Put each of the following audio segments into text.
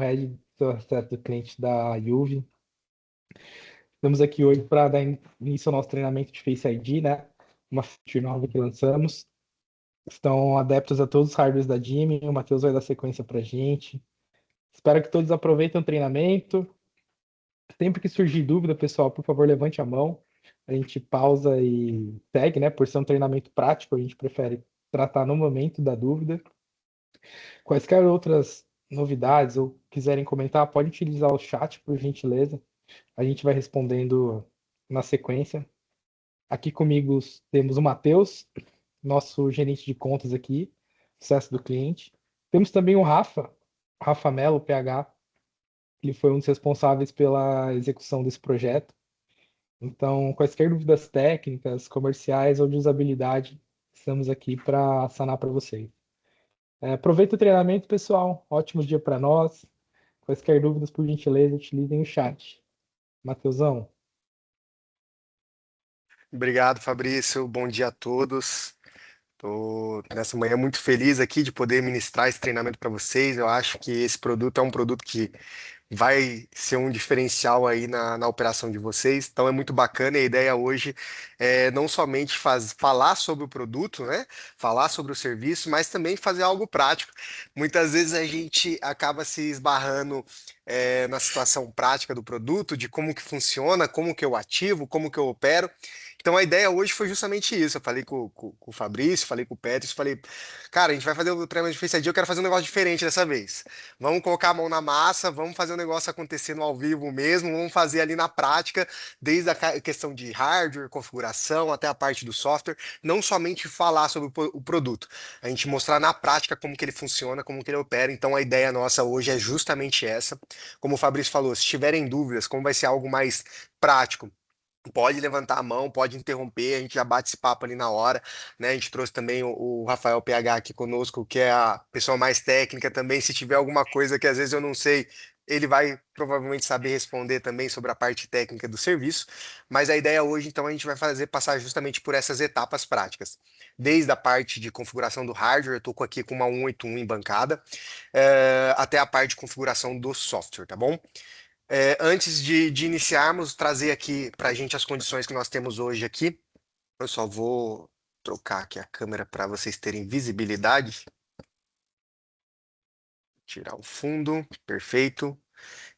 Head do acesso do cliente da Juve. Estamos aqui hoje para dar início ao nosso treinamento de Face ID, né? Uma feature nova que lançamos. Estão adeptos a todos os hardwares da Jimmy. O Matheus vai dar sequência para a gente. Espero que todos aproveitem o treinamento. Sempre que surgir dúvida, pessoal, por favor, levante a mão. A gente pausa e segue, né? Por ser um treinamento prático, a gente prefere tratar no momento da dúvida. Quaisquer outras novidades ou quiserem comentar, pode utilizar o chat, por gentileza. A gente vai respondendo na sequência. Aqui comigo temos o Matheus, nosso gerente de contas aqui, sucesso do cliente. Temos também o Rafa Mello, PH. Ele foi um dos responsáveis pela execução desse projeto. Então, quaisquer dúvidas técnicas, comerciais ou de usabilidade, estamos aqui para sanar para vocês. Aproveita o treinamento, pessoal. Ótimo dia para nós. Quaisquer dúvidas, por gentileza, utilizem o chat. Matheusão, Obrigado, Fabrício. Bom dia a todos. Estou nessa manhã muito feliz aqui de poder ministrar esse treinamento para vocês. Eu acho que esse produto é um produto que vai ser um diferencial aí na operação de vocês. Então é muito bacana. E a ideia hoje é não somente falar sobre o produto, né? Falar sobre o serviço, mas também fazer algo prático. Muitas vezes a gente acaba se esbarrando na situação prática do produto, de como que funciona, como que eu ativo, como que eu opero. Então a ideia hoje foi justamente isso. Eu falei com o Fabrício, falei com o Petros, falei, cara, a gente vai fazer o treinamento de Face ID, eu quero fazer um negócio diferente dessa vez. Vamos colocar a mão na massa, vamos fazer o negócio acontecendo ao vivo mesmo, vamos fazer ali na prática, desde a questão de hardware, configuração, até a parte do software, não somente falar sobre o produto, a gente mostrar na prática como que ele funciona, como que ele opera. Então a ideia nossa hoje é justamente essa. Como o Fabrício falou, se tiverem dúvidas, como vai ser algo mais prático, pode levantar a mão, pode interromper, a gente já bate esse papo ali na hora, né? A gente trouxe também o Rafael PH aqui conosco, que é a pessoa mais técnica também. Se tiver alguma coisa que às vezes eu não sei, ele vai provavelmente saber responder também sobre a parte técnica do serviço. Mas a ideia hoje, então, a gente vai fazer passar justamente por essas etapas práticas. Desde a parte de configuração do hardware, eu estou aqui com uma 181 em bancada, até a parte de configuração do software, tá bom? Antes de iniciarmos, trazer aqui para a gente as condições que nós temos hoje aqui. Eu só vou trocar aqui a câmera para vocês terem visibilidade. Tirar o fundo, perfeito.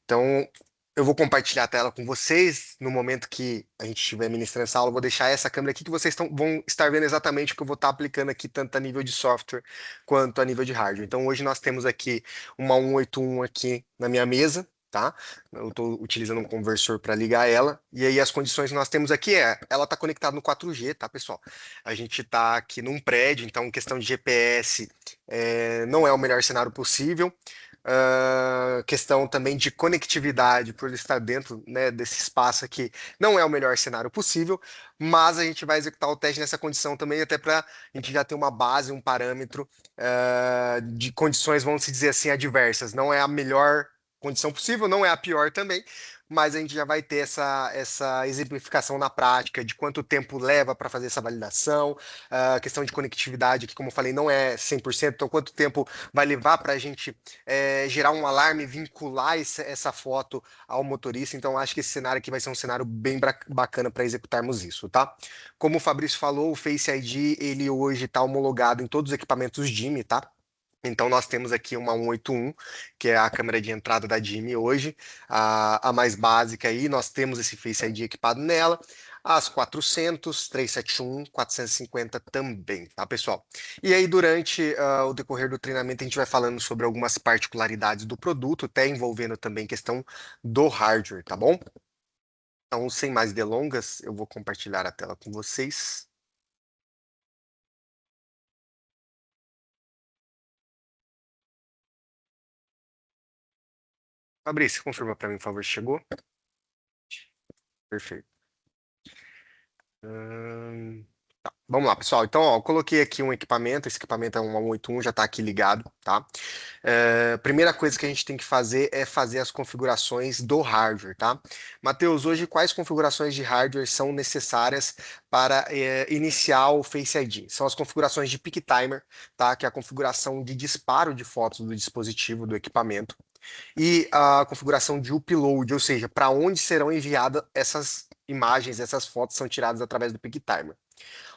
Então, eu vou compartilhar a tela com vocês. No momento que a gente estiver ministrando essa aula, eu vou deixar essa câmera aqui que vocês vão estar vendo exatamente o que eu vou estar aplicando aqui, tanto a nível de software quanto a nível de hardware. Então, hoje nós temos aqui uma 181 aqui na minha mesa, tá? Eu estou utilizando um conversor para ligar ela. E aí, as condições que nós temos aqui ela está conectada no 4G, tá, pessoal? A gente está aqui num prédio, então, questão de GPS, não é o melhor cenário possível. Questão também de conectividade, por ele estar dentro, né, desse espaço aqui, não é o melhor cenário possível, mas a gente vai executar o teste nessa condição também, até para a gente já ter uma base, um parâmetro de condições, vamos dizer assim, adversas. Não é a melhor condição possível, não é a pior também, mas a gente já vai ter essa exemplificação na prática de quanto tempo leva para fazer essa validação, a questão de conectividade, que, como eu falei, não é 100%, então quanto tempo vai levar para a gente gerar um alarme, vincular essa foto ao motorista. Então, acho que esse cenário aqui vai ser um cenário bem bacana para executarmos isso, tá? Como o Fabrício falou, o Face ID, ele hoje está homologado em todos os equipamentos Jimmy, tá? Então, nós temos aqui uma 181, que é a câmera de entrada da Jimmy hoje, a mais básica aí. Nós temos esse Face ID equipado nela. As 400, 371, 450 também, tá, pessoal? E aí, durante o decorrer do treinamento, a gente vai falando sobre algumas particularidades do produto, até envolvendo também questão do hardware, tá bom? Então, sem mais delongas, eu vou compartilhar a tela com vocês. Fabrício, confirma para mim, por favor, se chegou? Perfeito. Vamos lá, pessoal. Então, ó, eu coloquei aqui um equipamento. Esse equipamento é um 181, já está aqui ligado, tá? Primeira coisa que a gente tem que fazer é fazer as configurações do hardware, tá? Matheus, hoje quais configurações de hardware são necessárias para iniciar o Face ID? São as configurações de Peak Timer, tá? Que é a configuração de disparo de fotos do dispositivo, do equipamento. e a configuração de upload, ou seja, para onde serão enviadas essas imagens, essas fotos são tiradas através do PicTimer.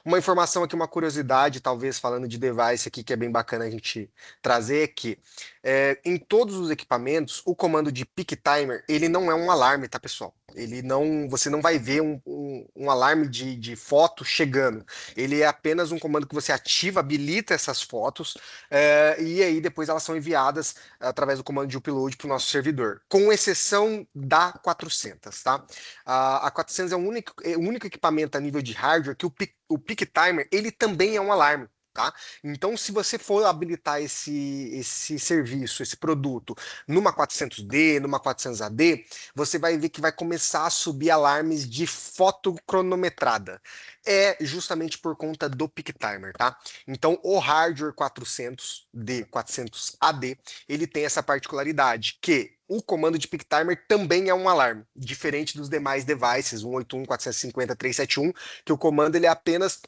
Uma informação aqui, uma curiosidade, talvez falando de device aqui, que é bem bacana a gente trazer, é que em todos os equipamentos, o comando de peak timer, ele não é um alarme, tá, pessoal? Ele não, você não vai ver um alarme de foto chegando. Ele é apenas um comando que você ativa, habilita essas fotos, e aí depois elas são enviadas através do comando de upload para o nosso servidor, com exceção da 400, tá? A 400 é o único equipamento a nível de hardware que o Peak Timer, ele também é um alarme. Tá? Então, se você for habilitar esse serviço, esse produto, numa 400D, numa 400AD, você vai ver que vai começar a subir alarmes de foto cronometrada. É justamente por conta do Peak Timer, tá? Então, o hardware 400D, 400AD, ele tem essa particularidade que o comando de Peak Timer também é um alarme, diferente dos demais devices, 181, 450, 371, que o comando ele é apenas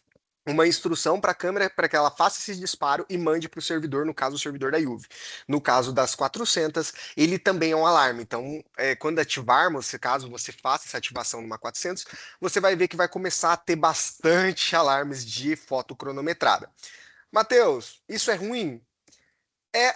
uma instrução para a câmera para que ela faça esse disparo e mande para o servidor, no caso, o servidor da Yuvi. No caso das 400, ele também é um alarme. Então, quando ativarmos, caso você faça essa ativação numa 400, você vai ver que vai começar a ter bastante alarmes de foto cronometrada. Matheus, isso é ruim?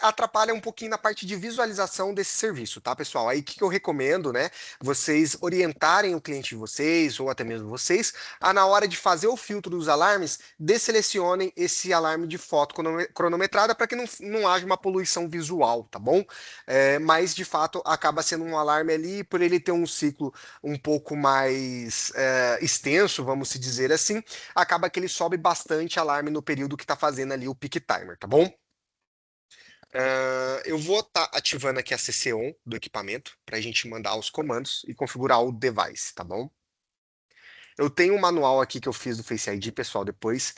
Atrapalha um pouquinho na parte de visualização desse serviço, tá, pessoal? Aí o que eu recomendo, né? Vocês orientarem o cliente de vocês, ou até mesmo vocês, a na hora de fazer o filtro dos alarmes, desselecionem esse alarme de foto cronometrada para que não haja uma poluição visual, tá bom? Mas de fato acaba sendo um alarme ali, por ele ter um ciclo um pouco mais extenso, vamos se dizer assim, acaba que ele sobe bastante alarme no período que está fazendo ali o peak timer, tá bom? Eu vou estar ativando aqui a CC on do equipamento para a gente mandar os comandos e configurar o device, tá bom? Eu tenho um manual aqui que eu fiz do Face ID, pessoal, depois,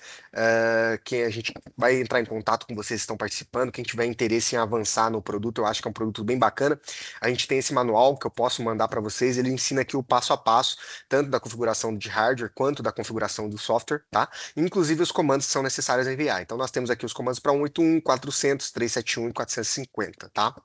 que a gente vai entrar em contato com vocês que estão participando, quem tiver interesse em avançar no produto, eu acho que é um produto bem bacana. A gente tem esse manual que eu posso mandar para vocês, ele ensina aqui o passo a passo, tanto da configuração de hardware quanto da configuração do software, tá? Inclusive os comandos que são necessários enviar. Então nós temos aqui os comandos para 181, 400, 371 e 450, tá?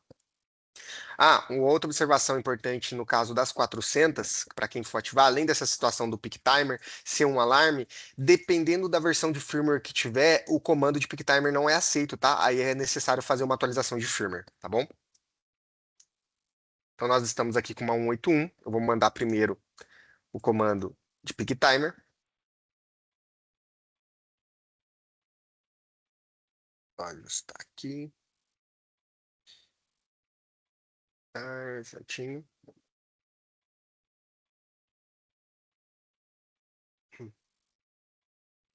Uma outra observação importante no caso das 400, para quem for ativar, além dessa situação do Peak Timer ser um alarme, dependendo da versão de firmware que tiver, o comando de Peak Timer não é aceito, tá? Aí é necessário fazer uma atualização de firmware, tá bom? Então nós estamos aqui com uma 181, eu vou mandar primeiro o comando de Peak Timer. Olha, está aqui. Certinho.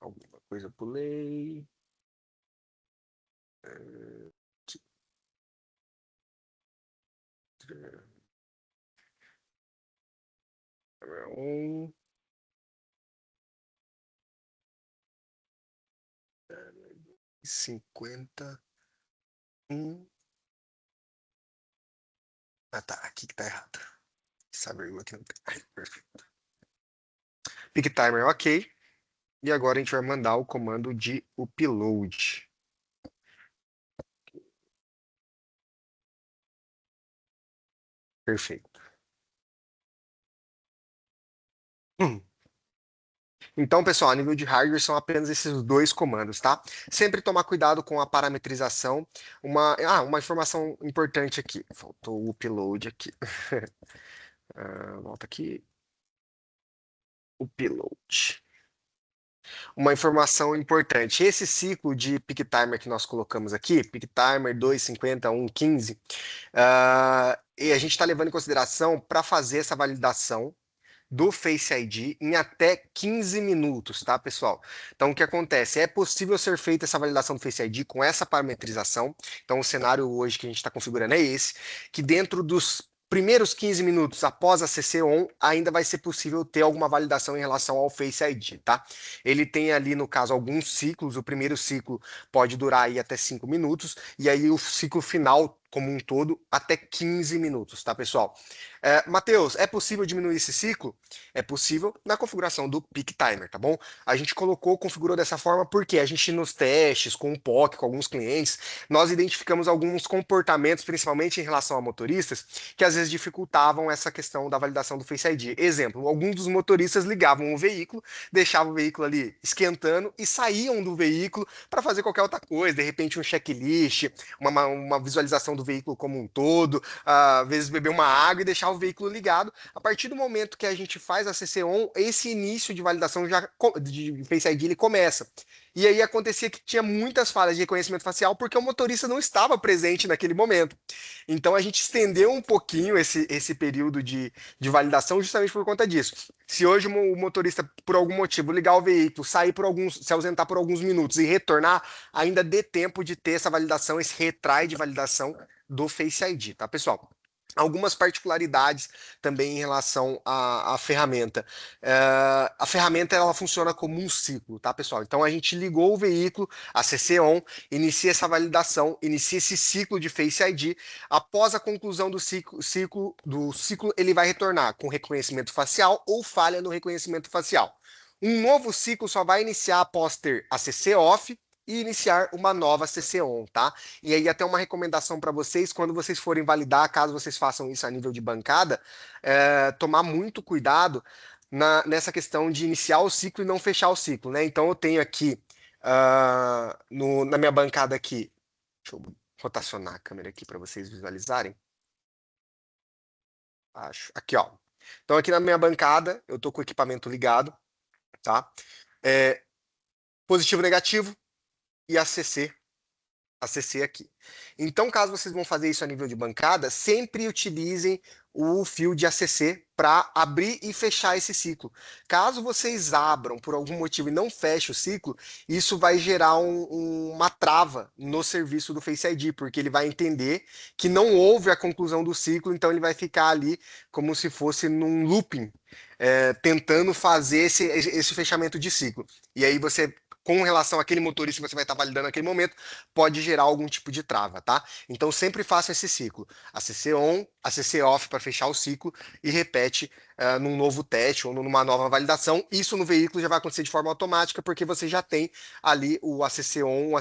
Alguma coisa pulei. Um. 50. Tá, aqui que tá errado. Essa vírgula aqui não tem. Perfeito. Peak Timer, ok. E agora a gente vai mandar o comando de upload. Perfeito. Então, pessoal, a nível de hardware são apenas esses dois comandos, tá? Sempre tomar cuidado com a parametrização. Uma informação importante aqui. Faltou o upload aqui. Volta aqui. Upload. Uma informação importante. Esse ciclo de peak timer que nós colocamos aqui, peak timer 250, 115, e a gente está levando em consideração para fazer essa validação do Face ID em até 15 minutos, tá, pessoal? Então, o que acontece? É possível ser feita essa validação do Face ID com essa parametrização. Então, o cenário hoje que a gente está configurando é esse, que dentro dos primeiros 15 minutos após a CC on, ainda vai ser possível ter alguma validação em relação ao Face ID, tá? Ele tem ali, no caso, alguns ciclos. O primeiro ciclo pode durar aí até 5 minutos, e aí o ciclo final como um todo até 15 minutos, tá, pessoal? Matheus, é possível diminuir esse ciclo? É possível na configuração do Peak Timer, tá bom? A gente configurou dessa forma porque a gente nos testes com o POC, com alguns clientes, nós identificamos alguns comportamentos, principalmente em relação a motoristas, que às vezes dificultavam essa questão da validação do Face ID. Exemplo, alguns dos motoristas ligavam o veículo, deixavam o veículo ali esquentando e saíam do veículo para fazer qualquer outra coisa, de repente um checklist, uma visualização do veículo como um todo, às vezes beber uma água e deixar o veículo ligado. A partir do momento que a gente faz a CC On, esse início de validação de Face ID ele começa. E aí acontecia que tinha muitas falhas de reconhecimento facial porque o motorista não estava presente naquele momento. Então a gente estendeu um pouquinho esse período de validação justamente por conta disso. Se hoje o motorista, por algum motivo, ligar o veículo, se ausentar por alguns minutos e retornar, ainda dê tempo de ter essa validação, esse retry de validação do Face ID, tá, pessoal? Algumas particularidades também em relação à ferramenta. A ferramenta ela funciona como um ciclo, tá, pessoal? Então a gente ligou o veículo, a CC On, inicia essa validação, inicia esse ciclo de Face ID. Após a conclusão do ciclo, ele vai retornar com reconhecimento facial ou falha no reconhecimento facial. Um novo ciclo só vai iniciar após ter a CC Off e iniciar uma nova CC On, tá? E aí até uma recomendação para vocês, quando vocês forem validar, caso vocês façam isso a nível de bancada, tomar muito cuidado nessa questão de iniciar o ciclo e não fechar o ciclo, né? Então eu tenho aqui na minha bancada aqui, deixa eu rotacionar a câmera aqui para vocês visualizarem. Acho. Aqui, ó. Então aqui na minha bancada, eu tô com o equipamento ligado, tá? Positivo, negativo e ACC aqui. Então, caso vocês vão fazer isso a nível de bancada, sempre utilizem o fio de ACC para abrir e fechar esse ciclo. Caso vocês abram por algum motivo e não fechem o ciclo, isso vai gerar uma trava no serviço do Face ID, porque ele vai entender que não houve a conclusão do ciclo, então ele vai ficar ali como se fosse num looping, tentando fazer esse fechamento de ciclo. E aí você com relação àquele motorista que você vai estar validando naquele momento, pode gerar algum tipo de trava, tá? Então sempre faça esse ciclo. ACC on, ACC off para fechar o ciclo e repete num novo teste ou numa nova validação. Isso no veículo já vai acontecer de forma automática porque você já tem ali o ACC on,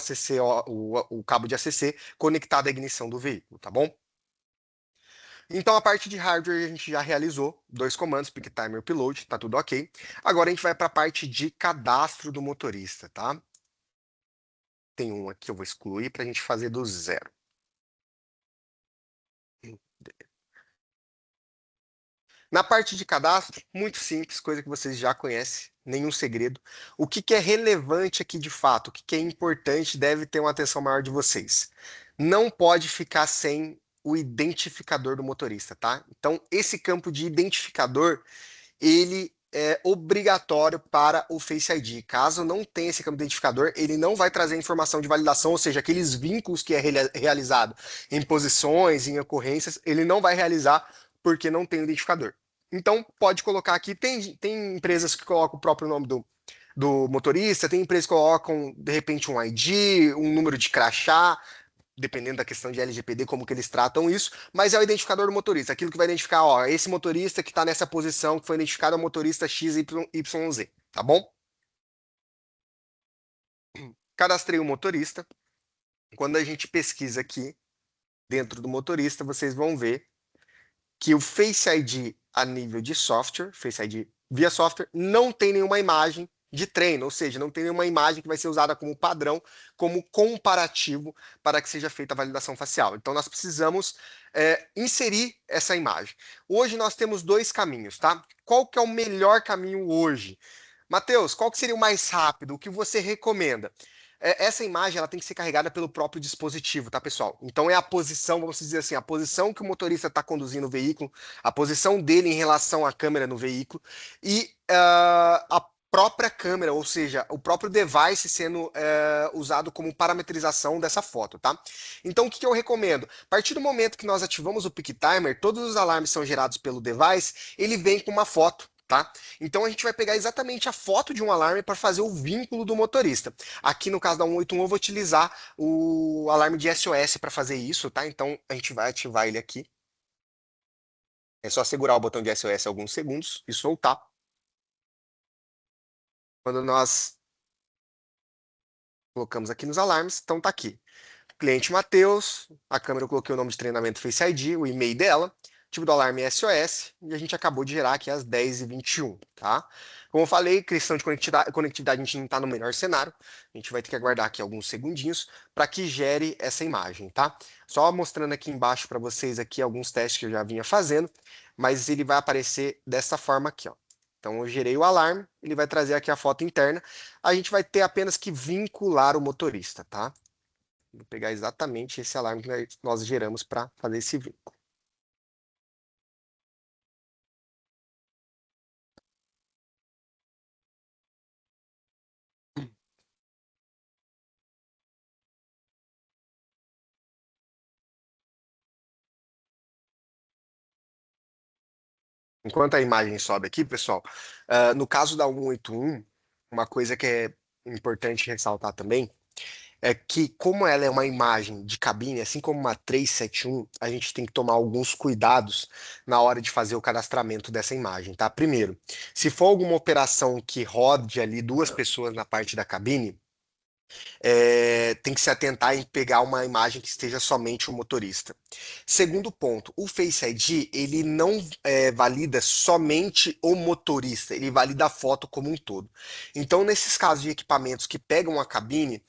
o cabo de ACC conectado à ignição do veículo, tá bom? Então a parte de hardware a gente já realizou, dois comandos, Peak Timer e Upload, tá tudo ok. Agora a gente vai para a parte de cadastro do motorista, tá? Tem um aqui, eu vou excluir para a gente fazer do zero. Na parte de cadastro, muito simples, coisa que vocês já conhecem, nenhum segredo. O que é relevante aqui de fato, o que é importante, deve ter uma atenção maior de vocês. Não pode ficar sem o identificador do motorista, tá? Então, esse campo de identificador, ele é obrigatório para o Face ID. Caso não tenha esse campo de identificador, ele não vai trazer informação de validação, ou seja, aqueles vínculos que é realizado em posições, em ocorrências, ele não vai realizar porque não tem o identificador. Então, pode colocar aqui, tem empresas que colocam o próprio nome do motorista, tem empresas que colocam, de repente, um ID, um número de crachá, dependendo da questão de LGPD, como que eles tratam isso, mas é o identificador do motorista, aquilo que vai identificar, ó, esse motorista que está nessa posição, que foi identificado é o motorista XYZ, tá bom? Cadastrei o motorista. Quando a gente pesquisa aqui, dentro do motorista, vocês vão ver que o Face ID a nível de software, Face ID via software, não tem nenhuma imagem de treino, ou seja, não tem nenhuma imagem que vai ser usada como padrão, como comparativo para que seja feita a validação facial. Então nós precisamos inserir essa imagem. Hoje nós temos dois caminhos, tá? Qual que é o melhor caminho hoje? Matheus, qual que seria o mais rápido? O que você recomenda? Essa imagem ela tem que ser carregada pelo próprio dispositivo, tá, pessoal? Então é a posição, vamos dizer assim, a posição que o motorista está conduzindo o veículo, a posição dele em relação à câmera no veículo e a própria câmera, ou seja, o próprio device sendo usado como parametrização dessa foto, tá? Então o que eu recomendo? A partir do momento que nós ativamos o Peak Timer, todos os alarmes são gerados pelo device, ele vem com uma foto tá? Então a gente vai pegar exatamente a foto de um alarme para fazer o vínculo do motorista. Aqui no caso da 181 eu vou utilizar o alarme de SOS para fazer isso, tá? Então a gente vai ativar ele aqui. É só segurar o botão de SOS alguns segundos e soltar. Quando nós colocamos aqui nos alarmes, então tá aqui. Cliente Matheus, a câmera eu coloquei o nome de treinamento Face ID, o e-mail dela, tipo do alarme SOS, e a gente acabou de gerar aqui às 10h21, tá? Como eu falei, questão de conectividade a gente não está no melhor cenário, a gente vai ter que aguardar aqui alguns segundinhos para que gere essa imagem, tá? Só mostrando aqui embaixo para vocês aqui alguns testes que eu já vinha fazendo, mas ele vai aparecer dessa forma aqui, ó. Então eu gerei o alarme, ele vai trazer aqui a foto interna, a gente vai ter apenas que vincular o motorista, tá? Vou pegar exatamente esse alarme que nós geramos para fazer esse vínculo. Enquanto a imagem sobe aqui, pessoal, no caso da 181, uma coisa que é importante ressaltar também é que, como ela é uma imagem de cabine, assim como uma 371, a gente tem que tomar alguns cuidados na hora de fazer o cadastramento dessa imagem, tá? Primeiro, se for alguma operação que rode ali duas pessoas na parte da cabine, tem que se atentar em pegar uma imagem que esteja somente o motorista. Segundo ponto, o Face ID ele não valida somente o motorista, ele valida a foto como um todo. Então, nesses casos de equipamentos que pegam a cabine,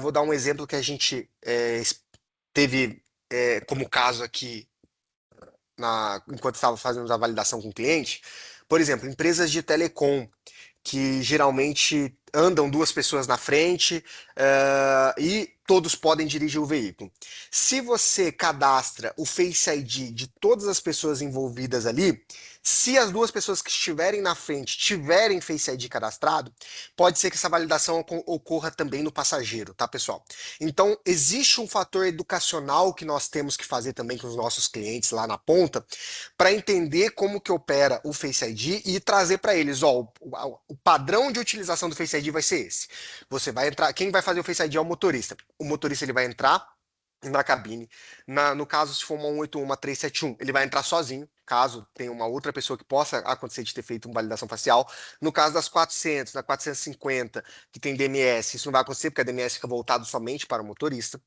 vou dar um exemplo que a gente teve como caso aqui enquanto estava fazendo a validação com o cliente. Por exemplo, empresas de telecom que geralmente andam duas pessoas na frente, e todos podem dirigir o veículo. Se você cadastra o Face ID de todas as pessoas envolvidas ali, se as duas pessoas que estiverem na frente tiverem Face ID cadastrado, pode ser que essa validação ocorra também no passageiro, tá, pessoal? Então, existe um fator educacional que nós temos que fazer também com os nossos clientes lá na ponta, para entender como que opera o Face ID e trazer para eles, ó, o padrão de utilização do Face ID vai ser esse. Você vai entrar, quem vai fazer o Face ID é o motorista. O motorista ele vai entrar na cabine. No caso, se for uma 181, uma 371, ele vai entrar sozinho, caso tenha uma outra pessoa que possa acontecer de ter feito uma validação facial. No caso das 400, da 450, que tem DMS, isso não vai acontecer porque a DMS fica voltado somente para o motorista.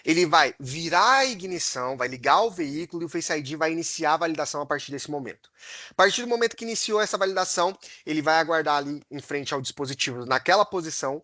Ele vai virar a ignição, vai ligar o veículo e o Face ID vai iniciar a validação a partir desse momento. A partir do momento que iniciou essa validação, ele vai aguardar ali em frente ao dispositivo naquela posição,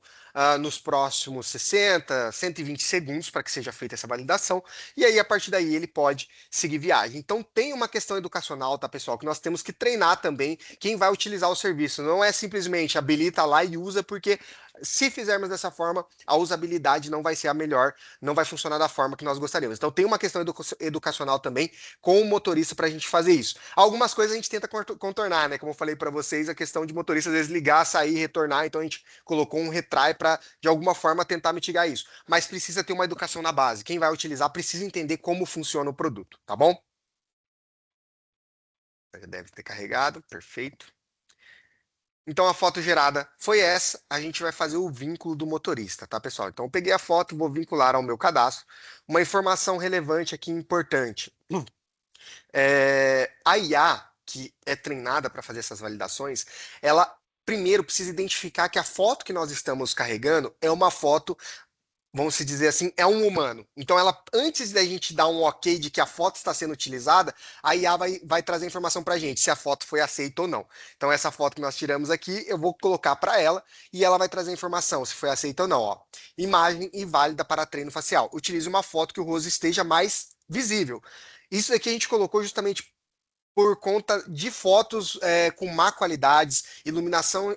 nos próximos 60, 120 segundos para que seja feita essa validação, e aí a partir daí ele pode seguir viagem. Então tem uma questão educacional, tá, pessoal, que nós temos que treinar também quem vai utilizar o serviço. Não é simplesmente habilita lá e usa, porque se fizermos dessa forma, a usabilidade não vai ser a melhor, não vai funcionar da forma que nós gostaríamos. Então tem uma questão educacional também com o motorista para a gente fazer isso. Algumas coisas a gente tenta contornar, né? Como eu falei para vocês, a questão de motorista às vezes ligar, sair, retornar, então a gente colocou um retry para de alguma forma tentar mitigar isso. Mas precisa ter uma educação na base. Quem vai utilizar precisa entender como funciona o produto, tá bom? Já deve ter carregado, perfeito. Então a foto gerada foi essa, a gente vai fazer o vínculo do motorista, tá, pessoal? Então eu peguei a foto, vou vincular ao meu cadastro. Uma informação relevante aqui, importante. A IA, que é treinada para fazer essas validações, ela primeiro precisa identificar que a foto que nós estamos carregando é uma foto, vamos se dizer assim, é um humano. Então, ela, antes da gente dar um ok de que a foto está sendo utilizada, a IA vai trazer informação para a gente, se a foto foi aceita ou não. Então, essa foto que nós tiramos aqui, eu vou colocar para ela e ela vai trazer informação, se foi aceita ou não. Ó. Imagem inválida para treino facial. Utilize uma foto que o rosto esteja mais visível. Isso aqui a gente colocou justamente por conta de fotos com má qualidade, iluminação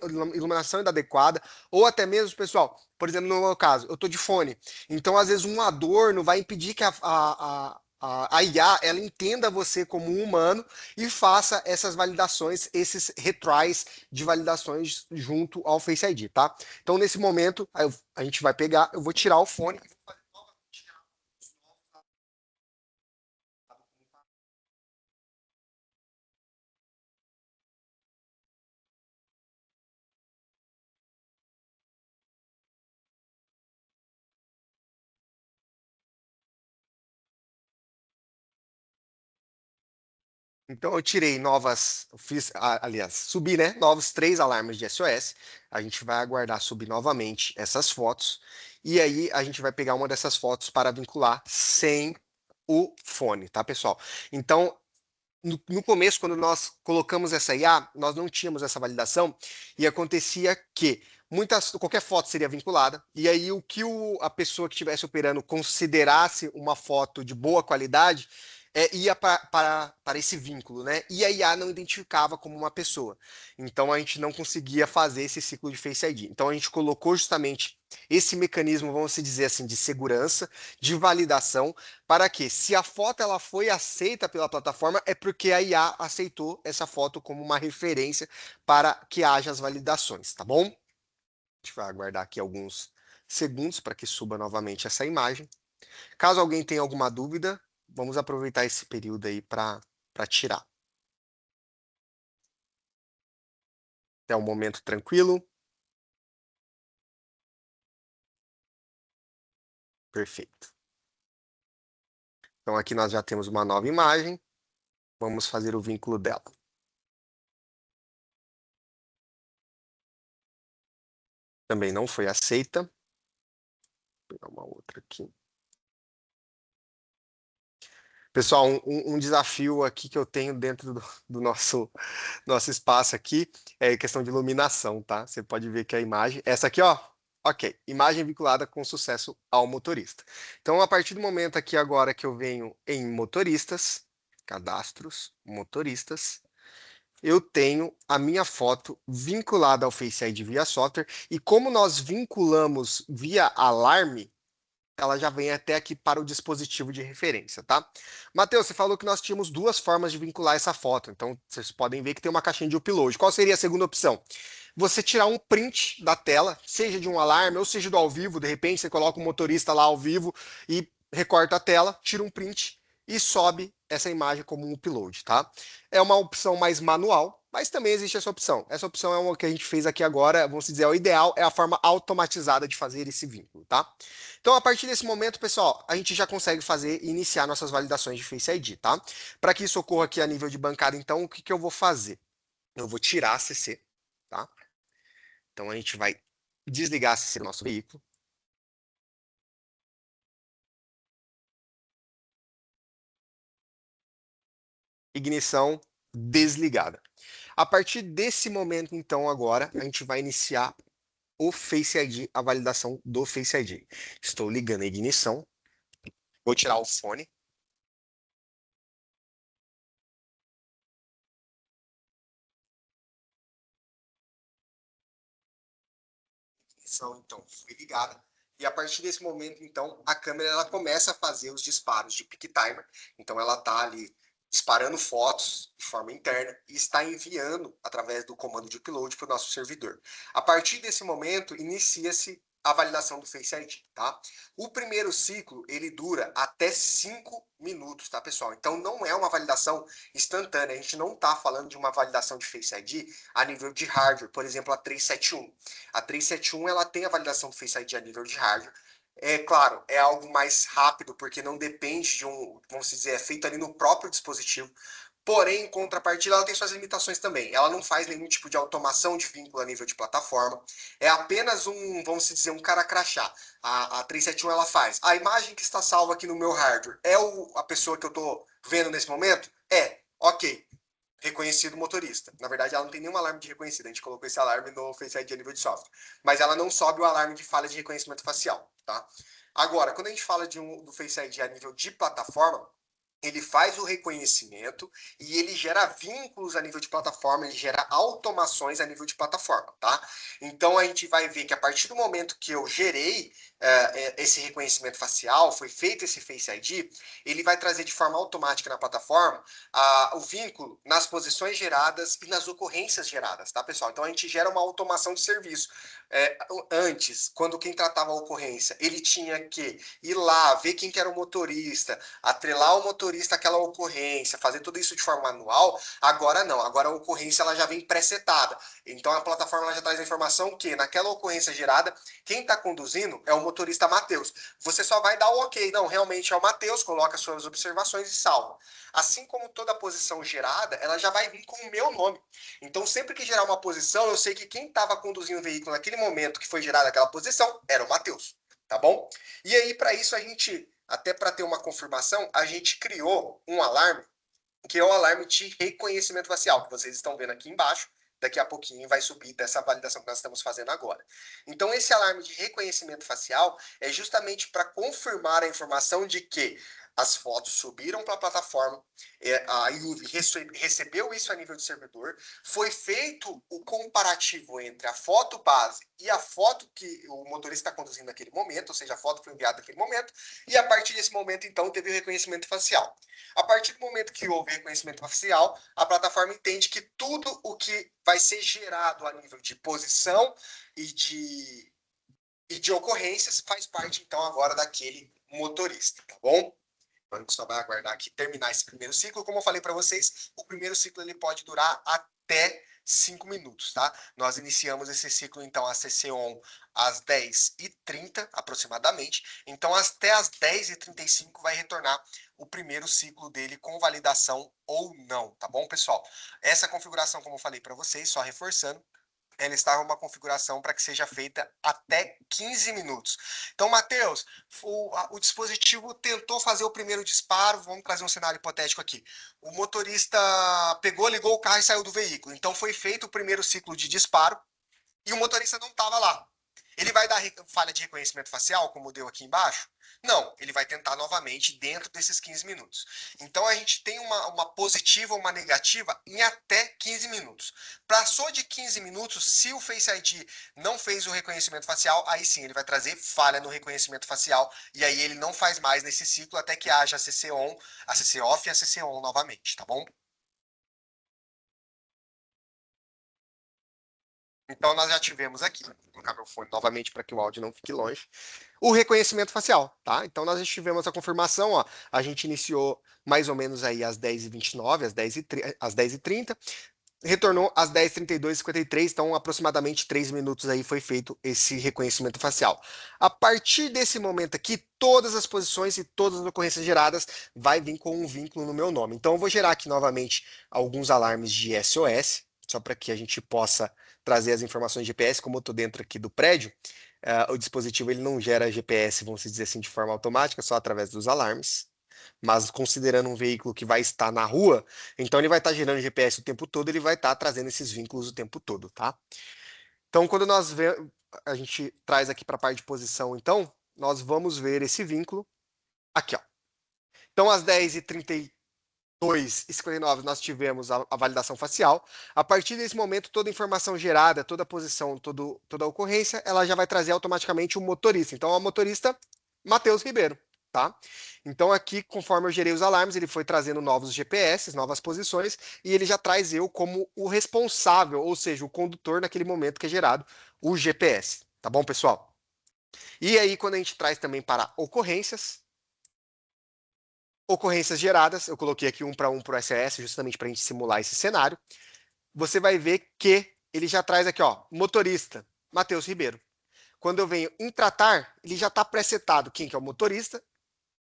inadequada, ou até mesmo, pessoal, por exemplo, no meu caso, eu estou de fone, então às vezes um adorno vai impedir que a IA ela entenda você como um humano e faça essas validações, esses retries de validações junto ao Face ID, tá? Então, nesse momento, a gente vai pegar, eu vou tirar o fone. Então eu tirei aliás, subi, né? Novos 3 alarmes de SOS. A gente vai aguardar subir novamente essas fotos. E aí a gente vai pegar uma dessas fotos para vincular sem o fone, tá, pessoal? Então, no começo, quando nós colocamos essa IA, nós não tínhamos essa validação e acontecia que qualquer foto seria vinculada, e aí o que a pessoa que estivesse operando considerasse uma foto de boa qualidade ia para esse vínculo, né? E a IA não identificava como uma pessoa. Então a gente não conseguia fazer esse ciclo de Face ID. Então a gente colocou justamente esse mecanismo, vamos dizer assim, de segurança, de validação, para que, se a foto ela foi aceita pela plataforma, é porque a IA aceitou essa foto como uma referência para que haja as validações, tá bom? A gente vai aguardar aqui alguns segundos para que suba novamente essa imagem. Caso alguém tenha alguma dúvida, vamos aproveitar esse período aí para tirar. É um momento tranquilo. Perfeito. Então aqui nós já temos uma nova imagem. Vamos fazer o vínculo dela. Também não foi aceita. Vou pegar uma outra aqui. Pessoal, um desafio aqui que eu tenho dentro do nosso espaço aqui é questão de iluminação, tá? Você pode ver que a imagem, essa aqui, ó, ok, imagem vinculada com sucesso ao motorista. Então, a partir do momento aqui agora que eu venho em motoristas, cadastros, motoristas, eu tenho a minha foto vinculada ao Face ID via software, e como nós vinculamos via alarme, ela já vem até aqui para o dispositivo de referência, tá? Matheus, você falou que nós tínhamos 2 formas de vincular essa foto, então vocês podem ver que tem uma caixinha de upload. Qual seria a segunda opção? Você tirar um print da tela, seja de um alarme ou seja do ao vivo, de repente você coloca o motorista lá ao vivo e recorta a tela, tira um print e sobe essa imagem como um upload, tá? É uma opção mais manual, mas também existe essa opção. Essa opção é uma que a gente fez aqui agora, vamos dizer, o ideal é a forma automatizada de fazer esse vínculo, tá? Então, a partir desse momento, pessoal, a gente já consegue fazer e iniciar nossas validações de Face ID, tá? Para que isso ocorra aqui a nível de bancada, então, o que que eu vou fazer? Eu vou tirar a CC, tá? Então, a gente vai desligar a CC do nosso veículo. Ignição desligada. A partir desse momento, então, agora, a gente vai iniciar o Face ID, a validação do Face ID. Estou ligando a ignição. Vou tirar o fone. Então, foi ligada. E a partir desse momento, então, a câmera ela começa a fazer os disparos de peak timer. Então, ela está ali disparando fotos de forma interna e está enviando através do comando de upload para o nosso servidor. A partir desse momento, inicia-se a validação do Face ID, tá? O primeiro ciclo, ele dura até 5 minutos, tá, pessoal? Então, não é uma validação instantânea. A gente não está falando de uma validação de Face ID a nível de hardware, por exemplo, a 371. A 371 ela tem a validação do Face ID a nível de hardware. É claro, é algo mais rápido, porque não depende de vamos dizer, é feito ali no próprio dispositivo. Porém, em contrapartida, ela tem suas limitações também. Ela não faz nenhum tipo de automação de vínculo a nível de plataforma. É apenas vamos dizer, um cara crachá. A 371 ela faz. A imagem que está salva aqui no meu hardware é a pessoa que eu estou vendo nesse momento? É. Ok. Reconhecido motorista. Na verdade, ela não tem nenhum alarme de reconhecido. A gente colocou esse alarme no Face ID a nível de software. Mas ela não sobe o alarme de falha de reconhecimento facial, tá? Agora, quando a gente fala do Face ID a nível de plataforma, ele faz o reconhecimento e ele gera vínculos a nível de plataforma, ele gera automações a nível de plataforma, tá? Então a gente vai ver que a partir do momento que eu gerei esse reconhecimento facial, foi feito esse Face ID, ele vai trazer de forma automática na plataforma o vínculo nas posições geradas e nas ocorrências geradas, tá, pessoal? Então a gente gera uma automação de serviço. Antes, quando quem tratava a ocorrência, ele tinha que ir lá, ver quem que era o motorista, atrelar o motorista motorista aquela ocorrência, fazer tudo isso de forma manual, agora não. Agora a ocorrência ela já vem pré-setada. Então a plataforma ela já traz a informação que naquela ocorrência gerada, quem está conduzindo é o motorista Matheus. Você só vai dar o ok. Não, realmente é o Matheus, coloca suas observações e salva. Assim como toda posição gerada, ela já vai vir com o meu nome. Então, sempre que gerar uma posição, eu sei que quem estava conduzindo o veículo naquele momento que foi gerada aquela posição era o Matheus, tá bom? E aí, para isso, a gente, até para ter uma confirmação, a gente criou um alarme, que é o alarme de reconhecimento facial, que vocês estão vendo aqui embaixo. Daqui a pouquinho vai subir dessa validação que nós estamos fazendo agora. Então, esse alarme de reconhecimento facial é justamente para confirmar a informação de que as fotos subiram para a plataforma, a IUV recebeu isso a nível de servidor, foi feito o comparativo entre a foto base e a foto que o motorista está conduzindo naquele momento, ou seja, a foto foi enviada naquele momento, e a partir desse momento, então, teve o reconhecimento facial. A partir do momento que houve reconhecimento facial, a plataforma entende que tudo o que vai ser gerado a nível de posição e de ocorrências faz parte, então, agora daquele motorista, tá bom? A gente só vai aguardar aqui terminar esse primeiro ciclo. Como eu falei para vocês, o primeiro ciclo ele pode durar até 5 minutos, tá? Nós iniciamos esse ciclo, então, a CC-ON às 10h30, aproximadamente. Então, até às 10h35 vai retornar o primeiro ciclo dele com validação ou não, tá bom, pessoal? Essa configuração, como eu falei para vocês, só reforçando, ela está em uma configuração para que seja feita até 15 minutos. Então, Matheus, o dispositivo tentou fazer o primeiro disparo, vamos trazer um cenário hipotético aqui. O motorista pegou, ligou o carro e saiu do veículo. Então, foi feito o primeiro ciclo de disparo e o motorista não estava lá. Ele vai dar falha de reconhecimento facial, como deu aqui embaixo? Não, ele vai tentar novamente dentro desses 15 minutos. Então a gente tem uma positiva ou uma negativa em até 15 minutos. Passou de 15 minutos, se o Face ID não fez o reconhecimento facial, aí sim ele vai trazer falha no reconhecimento facial e aí ele não faz mais nesse ciclo até que haja a CC ON, a CC OFF e a CC ON novamente, tá bom? Então, nós já tivemos aqui, vou colocar meu fone novamente para que o áudio não fique longe, o reconhecimento facial, tá? Então, nós já tivemos a confirmação, ó, a gente iniciou mais ou menos aí às 10h29, às 10h30, retornou às 10h32:53, então aproximadamente 3 minutos aí foi feito esse reconhecimento facial. A partir desse momento aqui, todas as posições e todas as ocorrências geradas vai vir com um vínculo no meu nome. Então, eu vou gerar aqui novamente alguns alarmes de SOS, só para que a gente possa trazer as informações de GPS, como eu estou dentro aqui do prédio, o dispositivo ele não gera GPS, vamos dizer assim, de forma automática, só através dos alarmes. Mas considerando um veículo que vai estar na rua, então ele vai estar gerando GPS o tempo todo, ele vai estar trazendo esses vínculos o tempo todo, tá? Então, quando a gente traz aqui para a parte de posição, então, nós vamos ver esse vínculo aqui, ó. Então, às 10h32:59 nós tivemos a validação facial. A partir desse momento, toda a informação gerada, toda a posição, toda a ocorrência, ela já vai trazer automaticamente o motorista. Então, é o motorista Matheus Ribeiro, tá? Então, aqui, conforme eu gerei os alarmes, ele foi trazendo novos GPS, novas posições, e ele já traz eu como o responsável, ou seja, o condutor naquele momento que é gerado o GPS. Tá bom, pessoal? E aí, quando a gente traz também para ocorrências geradas, eu coloquei aqui um para o SOS, justamente para a gente simular esse cenário. Você vai ver que ele já traz aqui, ó, motorista, Matheus Ribeiro. Quando eu venho em tratar, ele já está presetado quem que é o motorista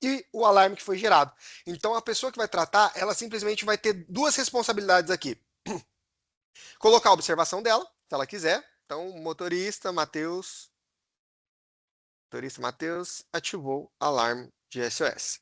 e o alarme que foi gerado. Então, a pessoa que vai tratar, ela simplesmente vai ter duas responsabilidades aqui. Colocar a observação dela, se ela quiser. Então, motorista Matheus ativou alarme de SOS.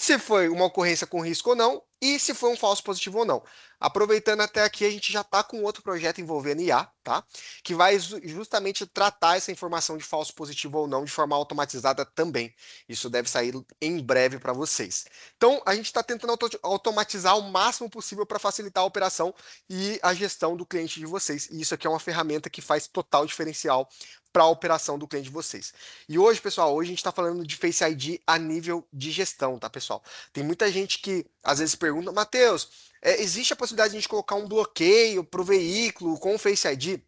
Se foi uma ocorrência com risco ou não, e se foi um falso positivo ou não. Aproveitando até aqui, a gente já está com outro projeto envolvendo IA, tá? Que vai justamente tratar essa informação de falso positivo ou não de forma automatizada também. Isso deve sair em breve para vocês. Então, a gente está tentando automatizar o máximo possível para facilitar a operação e a gestão do cliente de vocês. E isso aqui é uma ferramenta que faz total diferencial para a operação do cliente de vocês. E hoje, pessoal, hoje a gente está falando de Face ID a nível de gestão, tá, pessoal? Tem muita gente que às vezes pergunta, Matheus, existe a possibilidade de a gente colocar um bloqueio para o veículo com o Face ID?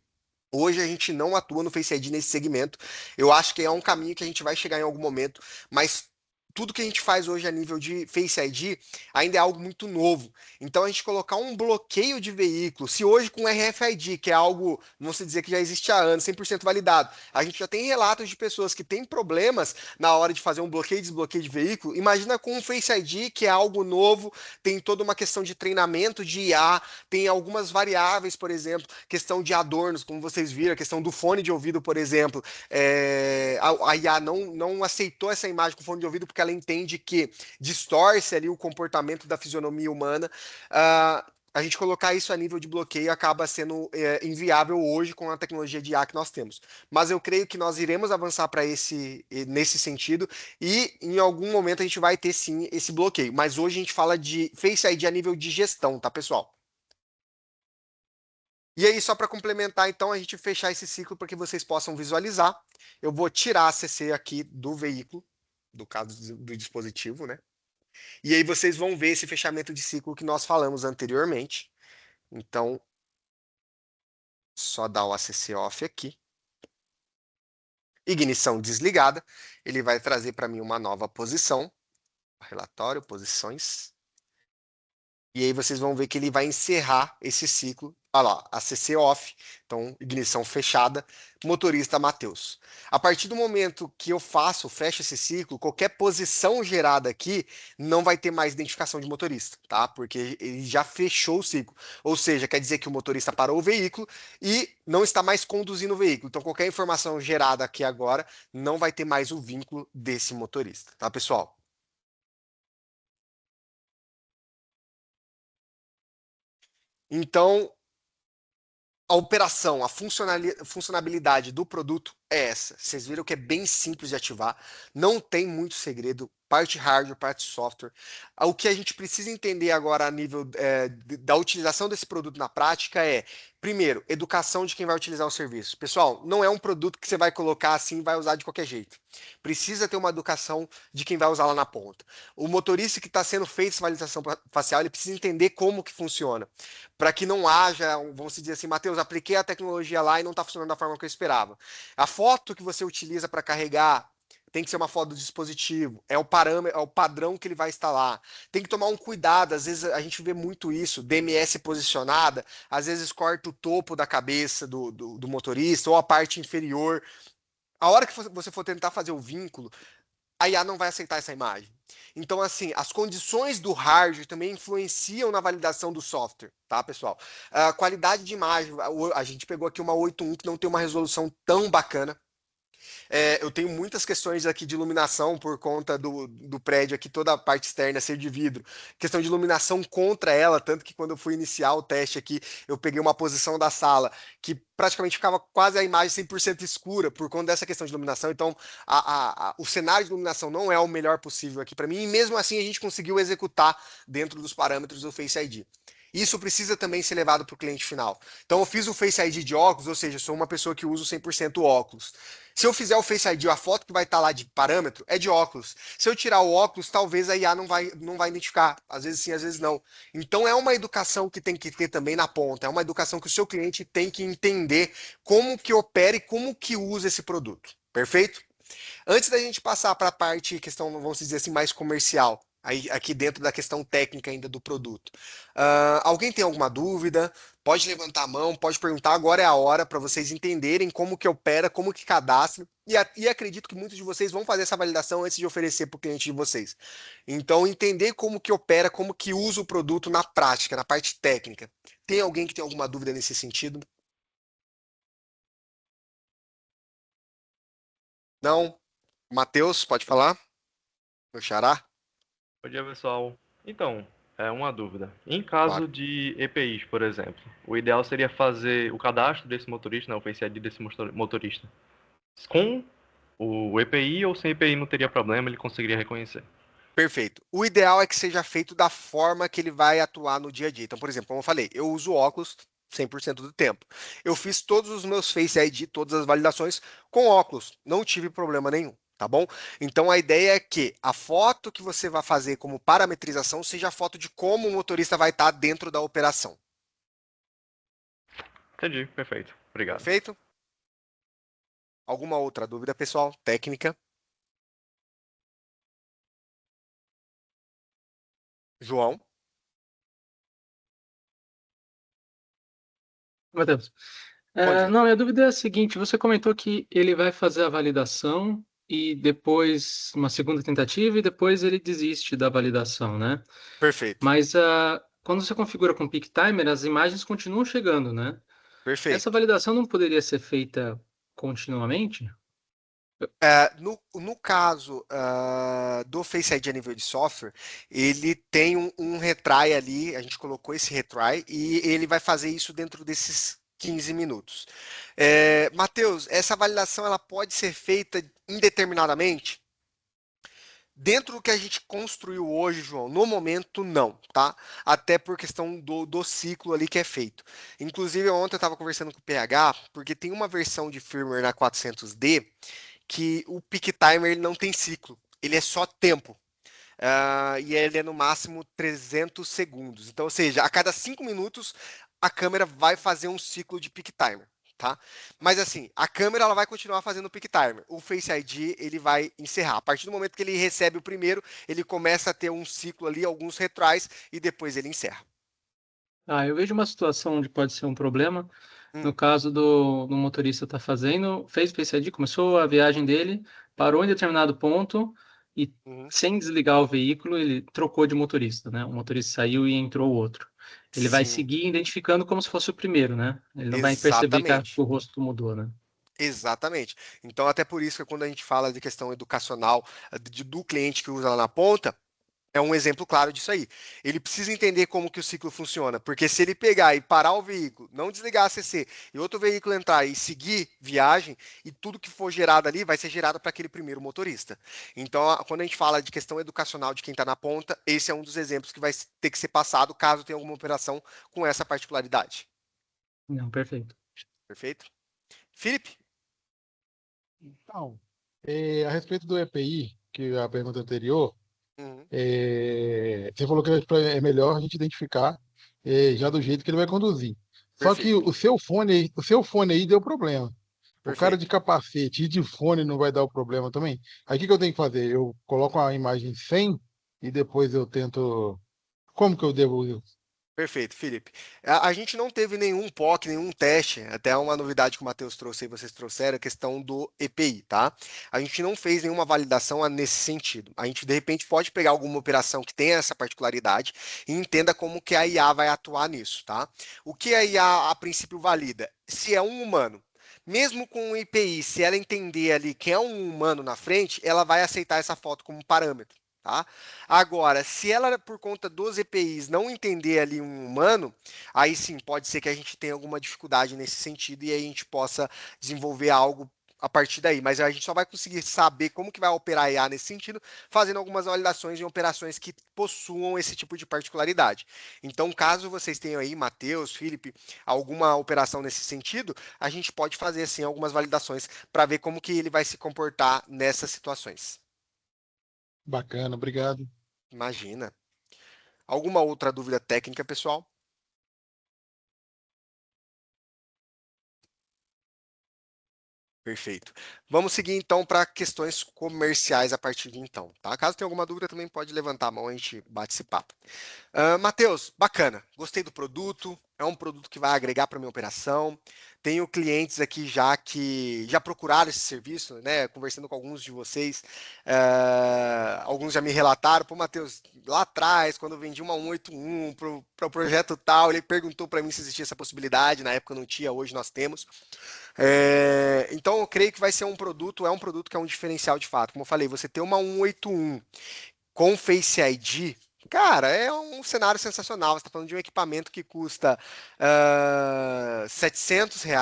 Hoje a gente não atua no Face ID nesse segmento. Eu acho que é um caminho que a gente vai chegar em algum momento, mas tudo que a gente faz hoje a nível de Face ID ainda é algo muito novo. Então, a gente colocar um bloqueio de veículo, se hoje com RFID, que é algo, vamos dizer que já existe há anos, 100% validado, a gente já tem relatos de pessoas que têm problemas na hora de fazer um bloqueio e desbloqueio de veículo, imagina com um Face ID, que é algo novo, tem toda uma questão de treinamento de IA, tem algumas variáveis, por exemplo, questão de adornos, como vocês viram, a questão do fone de ouvido, por exemplo, a IA não aceitou essa imagem com fone de ouvido porque ela entende que distorce ali o comportamento da fisionomia humana. A gente colocar isso a nível de bloqueio acaba sendo inviável hoje com a tecnologia de IA que nós temos. Mas eu creio que nós iremos avançar para nesse sentido e em algum momento a gente vai ter sim esse bloqueio. Mas hoje a gente fala de Face ID a nível de gestão, tá, pessoal? E aí, só para complementar, então, a gente fechar esse ciclo para que vocês possam visualizar. Eu vou tirar a CC aqui do veículo, do caso do dispositivo, né? E aí vocês vão ver esse fechamento de ciclo que nós falamos anteriormente. Então, só dar o ACC off aqui. Ignição desligada. Ele vai trazer para mim uma nova posição. Relatório, posições. E aí vocês vão ver que ele vai encerrar esse ciclo. Olha lá, ACC off, então ignição fechada, motorista Matheus. A partir do momento que eu fecho esse ciclo, qualquer posição gerada aqui não vai ter mais identificação de motorista, tá? Porque ele já fechou o ciclo. Ou seja, quer dizer que o motorista parou o veículo e não está mais conduzindo o veículo. Então qualquer informação gerada aqui agora não vai ter mais o vínculo desse motorista, tá, pessoal? Então, a operação, a funcionalidade do produto é essa. Vocês viram que é bem simples de ativar, não tem muito segredo, parte hardware, parte software. O que a gente precisa entender agora a nível da utilização desse produto na prática é, primeiro, educação de quem vai utilizar o serviço. Pessoal, não é um produto que você vai colocar assim e vai usar de qualquer jeito. Precisa ter uma educação de quem vai usar lá na ponta. O motorista que está sendo feito essa validação facial, ele precisa entender como que funciona para que não haja, vamos dizer assim, Matheus, apliquei a tecnologia lá e não está funcionando da forma que eu esperava. A foto que você utiliza para carregar tem que ser uma foto do dispositivo, é o parâmetro, é o padrão que ele vai instalar. Tem que tomar um cuidado, às vezes a gente vê muito isso, DMS posicionada, às vezes corta o topo da cabeça do motorista ou a parte inferior. A hora que você for tentar fazer o vínculo, a IA não vai aceitar essa imagem. Então, assim, as condições do hardware também influenciam na validação do software, tá, pessoal? A qualidade de imagem, a gente pegou aqui uma 8.1 que não tem uma resolução tão bacana. Eu tenho muitas questões aqui de iluminação por conta do prédio aqui, toda a parte externa ser de vidro. Questão de iluminação contra ela, tanto que quando eu fui iniciar o teste aqui, eu peguei uma posição da sala que praticamente ficava quase a imagem 100% escura por conta dessa questão de iluminação. Então, o cenário de iluminação não é o melhor possível aqui para mim, e mesmo assim a gente conseguiu executar dentro dos parâmetros do Face ID. Isso precisa também ser levado para o cliente final. Então, eu fiz o Face ID de óculos, ou seja, sou uma pessoa que usa 100% óculos. Se eu fizer o Face ID, a foto que vai estar lá de parâmetro é de óculos. Se eu tirar o óculos, talvez a IA não vai identificar. Às vezes sim, às vezes não. Então é uma educação que tem que ter também na ponta. É uma educação que o seu cliente tem que entender como que opera e como que usa esse produto. Perfeito? Antes da gente passar para a parte, questão, vamos dizer assim, mais comercial, aí, aqui dentro da questão técnica ainda do produto. Alguém tem alguma dúvida? Pode levantar a mão, pode perguntar, agora é a hora para vocês entenderem como que opera, como que cadastra, e acredito que muitos de vocês vão fazer essa validação antes de oferecer para o cliente de vocês. Então, entender como que opera, como que usa o produto na prática, na parte técnica. Tem alguém que tem alguma dúvida nesse sentido? Não? Matheus, pode falar? Meu xará? Bom dia, pessoal. Então, é uma dúvida. Em Claro. caso de EPIs, por exemplo, o ideal seria fazer o cadastro desse motorista, né, o Face ID desse motorista, com o EPI ou sem EPI não teria problema, ele conseguiria reconhecer. Perfeito. O ideal é que seja feito da forma que ele vai atuar no dia a dia. Então, por exemplo, como eu falei, eu uso óculos 100% do tempo. Eu fiz todos os meus Face ID, todas as validações com óculos. Não tive problema nenhum, tá bom? Então, a ideia é que a foto que você vai fazer como parametrização seja a foto de como o motorista vai estar dentro da operação. Entendi, perfeito. Obrigado. Perfeito? Alguma outra dúvida, pessoal? Técnica? João? Matheus. Pode ir. Não, minha dúvida é a seguinte: você comentou que ele vai fazer a validação e depois uma segunda tentativa e depois ele desiste da validação, né? Perfeito, Mas quando você configura com Peak Timer, as imagens continuam chegando, né? Essa perfeito. validação não poderia ser feita continuamente? No caso do Face ID a nível de software, ele tem um retry ali, a gente colocou esse retry, e ele vai fazer isso dentro desses 15 minutos. Matheus, essa validação ela pode ser feita indeterminadamente? Dentro do que a gente construiu hoje, João, no momento não, tá? Até por questão do ciclo ali que é feito. Inclusive, ontem eu estava conversando com o PH, porque tem uma versão de firmware na 400D que o Peak Timer ele não tem ciclo, ele é só tempo. E ele é no máximo 300 segundos. Então, ou seja, a cada 5 minutos a câmera vai fazer um ciclo de Peak Timer. Tá? Mas assim, a câmera ela vai continuar fazendo o Peak Timer. O Face ID ele vai encerrar. A partir do momento que ele recebe o primeiro, ele começa a ter um ciclo ali, alguns retries, e depois ele encerra. Eu vejo uma situação onde pode ser um problema. No Hum, caso do motorista tá fazendo, fez Face ID, começou a viagem dele, parou em determinado ponto e uhum. sem desligar o veículo, ele trocou de motorista, né? O motorista saiu e entrou o outro. Ele vai Sim, seguir identificando como se fosse o primeiro, né? Ele não vai perceber que exatamente. o rosto mudou, né? Exatamente. Então, até por isso que quando a gente fala de questão educacional do cliente que usa lá na ponta, é um exemplo claro disso aí. Ele precisa entender como que o ciclo funciona, porque se ele pegar e parar o veículo, não desligar a CC e outro veículo entrar e seguir viagem, e tudo que for gerado ali vai ser gerado para aquele primeiro motorista. Então, quando a gente fala de questão educacional de quem está na ponta, esse é um dos exemplos que vai ter que ser passado caso tenha alguma operação com essa particularidade. Não, perfeito. Perfeito? Felipe? Então, a respeito do EPI, que é a pergunta anterior, Uhum, você falou que é melhor a gente identificar já do jeito que ele vai conduzir. Só que perfeito, o seu fone aí deu problema. O cara de perfeito. capacete e de fone não vai dar o problema também? Aí o que que eu tenho que fazer? Eu coloco a imagem sem e depois eu tento. Como que eu devo? Perfeito, Felipe. A gente não teve nenhum POC, nenhum teste, até uma novidade que o Matheus trouxe e vocês trouxeram, a questão do EPI, tá? A gente não fez nenhuma validação nesse sentido. A gente, de repente, pode pegar alguma operação que tenha essa particularidade e entenda como que a IA vai atuar nisso, tá? O que a IA, a princípio, valida? Se é um humano. Mesmo com o EPI, se ela entender ali que é um humano na frente, ela vai aceitar essa foto como parâmetro. Tá? Agora, se ela, por conta dos EPIs, não entender ali um humano, aí sim, pode ser que a gente tenha alguma dificuldade nesse sentido e aí a gente possa desenvolver algo a partir daí. Mas a gente só vai conseguir saber como que vai operar a IA nesse sentido, fazendo algumas validações em operações que possuam esse tipo de particularidade. Então, caso vocês tenham aí, Matheus, Felipe, alguma operação nesse sentido, a gente pode fazer assim algumas validações para ver como que ele vai se comportar nessas situações. Bacana, obrigado. Imagina. Alguma outra dúvida técnica, pessoal? Perfeito. Vamos seguir então para questões comerciais a partir de então, tá? Caso tenha alguma dúvida, também pode levantar a mão e a gente bate esse papo. Matheus, bacana. Gostei do produto. É um produto que vai agregar para minha operação. Tenho clientes aqui já que já procuraram esse serviço, né? Conversando com alguns de vocês, alguns já me relataram, pô, Matheus, lá atrás, quando eu vendi uma 181 para o projeto tal, ele perguntou para mim se existia essa possibilidade. Na época não tinha, hoje nós temos. Então eu creio que vai ser é um produto que é um diferencial de fato. Como eu falei, você ter uma 181 com Face ID, cara, é um cenário sensacional. Você está falando de um equipamento que custa R$ 700, R$